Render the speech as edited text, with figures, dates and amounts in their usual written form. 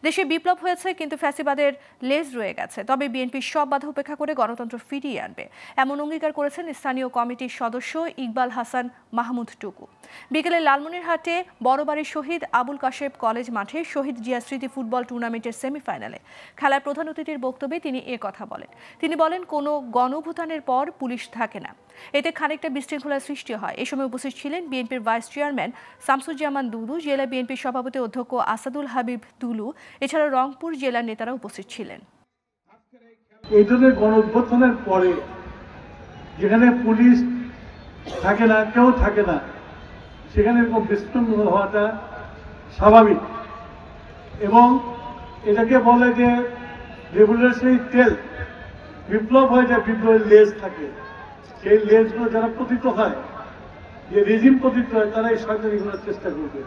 দেশে বিপ্লব হয়েছে কিন্তু ফ্যাসিবাদের লেজ রয়ে গেছে, তবে বিএনপি সব বাধা উপেক্ষা করে গণতন্ত্র ফিরিয়ে আনবে, এমন অঙ্গীকার করেছেন স্থানীয় কমিটির সদস্য ইকবাল হাসান মাহমুদ টুকু। বিকেলে লালমনিরহাটে বড়বাড়ির শহীদ আবুল কাশেম কলেজ মাঠে শহীদ জিয়া স্মৃতি ফুটবল টুর্নামেন্টের সেমিফাইনালে খেলার প্রধান অতিথির বক্তব্যে তিনি কথা বলেন। তিনি বলেন, কোনো গণঅভ্যুত্থানের পর পুলিশ থাকে না, এতে খানিকটা বিশৃঙ্খলার সৃষ্টি হয়। এ সময় উপস্থিত ছিলেন বিএনপির ভাইস চেয়ারম্যান শামসুজ্জামান দুলু, জেলা বিএনপির সভাপতি অধ্যক্ষ আসাদুল হাবিব দুলু, এছাড়া রংপুর জেলার নেতারা উপস্থিত ছিলেন। এই ধরনের গণঅভ্যুত্থানের পরে যেখানে পুলিশ থাকে না, কেউ থাকে না, সেখানে এরকম বিশৃঙ্খলা হওয়াটা স্বাভাবিক। এবং এটাকে বলে যে রেভলিউশনারি তেল, বিপ্লব হয়, যে বিপ্লবের লেজ থাকে, সেই লেজগুলো যারা পতিত হয়, যে রেজিম পতিত হয়, তারা এই সরকারিগুলোর চেষ্টা করবে।